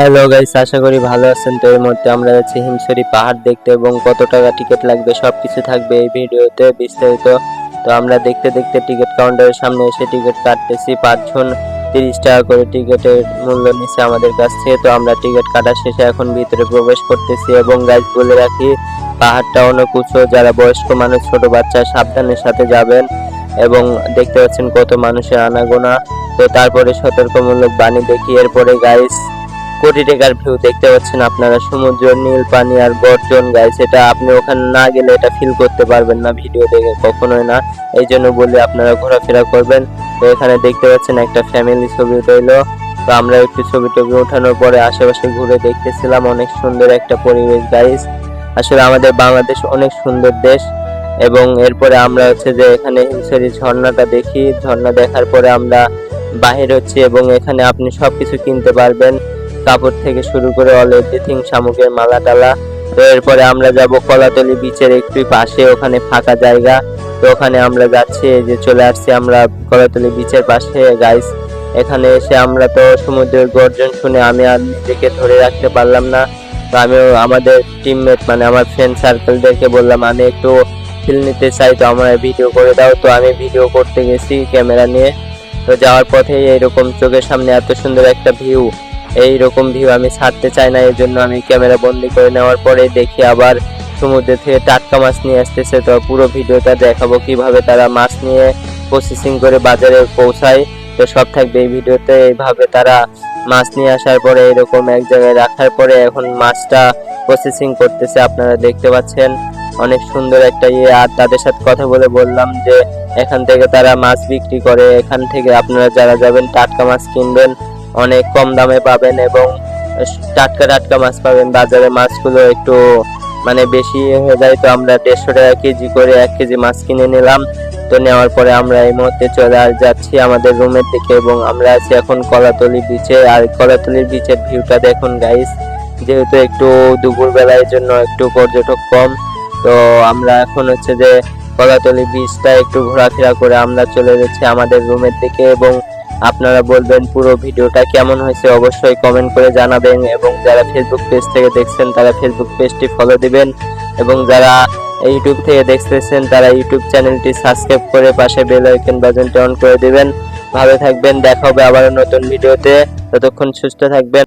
Hello guys, আশা করি ভালো আছেন। তো এর মধ্যে আমরা যাচ্ছি হিমছড়ি পাহাড় দেখতে এবং কত টাকা টিকিট লাগবে সবকিছু থাকবে এই ভিডিওতে বিস্তারিত। তো আমরা দেখতে দেখতে টিকিট কাউন্টারের সামনে এসে টিকিট কাটতেছি। 5 জন 30 টাকা করে টিকিটের মূল্য নিচ্ছে আমাদের কাছ থেকে। তো আমরা টিকিট কাটা শেষে এখন ভিতরে প্রবেশ করতেছি এবং গাইস বলে রাখি, পাহাড়টা অনেক উঁচু। যারা বয়স্ক মানুষ, ছোট বাচ্চা সাবধানের সাথে যাবেন। এবং দেখতে পাচ্ছেন কত মানুষের আনাগোনা। তো তারপরে সতর্কমূলক বাণী দেখি। এরপরে গাইস কোটি টাকার ভিউ দেখতে পাচ্ছেন আপনারা, সমুদ্র, নীল পানি আর গর্জন। গাইস এটা আপনি ওখানে না গেলে এটা ফিল করতে পারবেন না, ভিডিও দেখে কখনোই না। এই জন্য বলি আপনারা ঘোরাফেরা করবেন। তো এখানে দেখতে পাচ্ছেন একটা ফ্যামিলি ছবি রইলো। তো আমরা একটু ছবি টবি ওঠানোর পরে আশেপাশে ঘুরে দেখতেছিলাম। অনেক সুন্দর একটা পরিবেশ গাইস। আসলে আমাদের বাংলাদেশ অনেক সুন্দর দেশ। এবং এরপরে আমরা যে এখানে হিমছড়ি ঝর্ণাটা দেখি। ঝর্ণা দেখার পরে আমরা বাহির হচ্ছি এবং এখানে আপনি সবকিছু কিনতে পারবেন, কাপড় থেকে শুরু করে অল এভরিথিং, শামুকের মালা টালা। তো এরপরে আমরা যাব কলাতলি বিচের একটু পাশে, ওখানে ফাঁকা জায়গা। তো ওখানে আমরা যাচ্ছি, এই যে চলে আসছি আমরা কলাতলি বিচের পাশে গাইস। এখানে এসে আমরা তো সমুদ্রের গর্জন শুনে আমি আর নিজেকে ধরে রাখতে পারলাম না। তো আমিও আমাদের টিমমেট মানে আমার ফ্রেন্ড সার্কেলদেরকে বললাম আমি একটু ফিল নিতে চাই, তো আমরা ভিডিও করে দাও। তো আমি ভিডিও করতে গেছি ক্যামেরা নিয়ে। তো যাওয়ার পথে এইরকম চোখের সামনে এত সুন্দর একটা ভিউ, এইরকম ভিউ আমি ছাড়তে চাই না। এই জন্য আমি ক্যামেরা বন্দি করে নেওয়ার পরে দেখি আবার সমুদ্র থেকে টাটকা মাছ নিয়ে আসতেছে। তো পুরো ভিডিওটা দেখাবো কিভাবে তারা মাছ নিয়ে প্রসেসিং করে বাজারে পৌঁছায়। তো সব থাকবে এই ভিডিওতে। এইভাবে তারা মাছ নিয়ে আসার পরে এরকম এক জায়গায় রাখার পরে এখন মাছটা প্রসেসিং করতেছে, আপনারা দেখতে পাচ্ছেন। অনেক সুন্দর একটা আর তাদের সাথে কথা বলে বললাম যে এখান থেকে তারা মাছ বিক্রি করে। এখান থেকে আপনারা যারা যাবেন টাটকা মাছ কিনবেন, অনেক কম দামে পাবেন এবং টাটকা টাটকা মাছ পাবেন। বাজারে মাছগুলো একটু মানে বেশি হয়ে যায়। তো আমরা 150 টাকা কেজি করে 1 কেজি মাছ কিনে নিলাম। তো নেওয়ার পরে আমরা এই মুহূর্তে চলে যাচ্ছি আমাদের রুমের দিকে এবং আমরা আছি এখন কলাতলি বিচে। আর কলাতলির বিচের ভিউটা দেখুন গাইস। যেহেতু একটু দুপুর বেলার জন্য একটু পর্যটক কম, তো আমরা এখন যে কলাতলি বিচটা একটু ঘোরাফেরা করে আমরা চলে যাচ্ছি আমাদের রুমের দিকে। এবং আপনারা বলবেন পুরো ভিডিওটা কেমন হয়েছে অবশ্যই কমেন্ট করে জানাবেন। এবং যারা ফেসবুক পেজ থেকে দেখছেন তারা ফেসবুক পেজটি ফলো দিবেন এবং যারা ইউটিউব থেকে দেখতেছেন তারা ইউটিউব চ্যানেলটি সাবস্ক্রাইব করে পাশে বেল আইকন বাটনটি অন করে দিবেন। ভালো থাকবেন, দেখা হবে আবার নতুন ভিডিওতে। ততক্ষণ সুস্থ থাকবেন।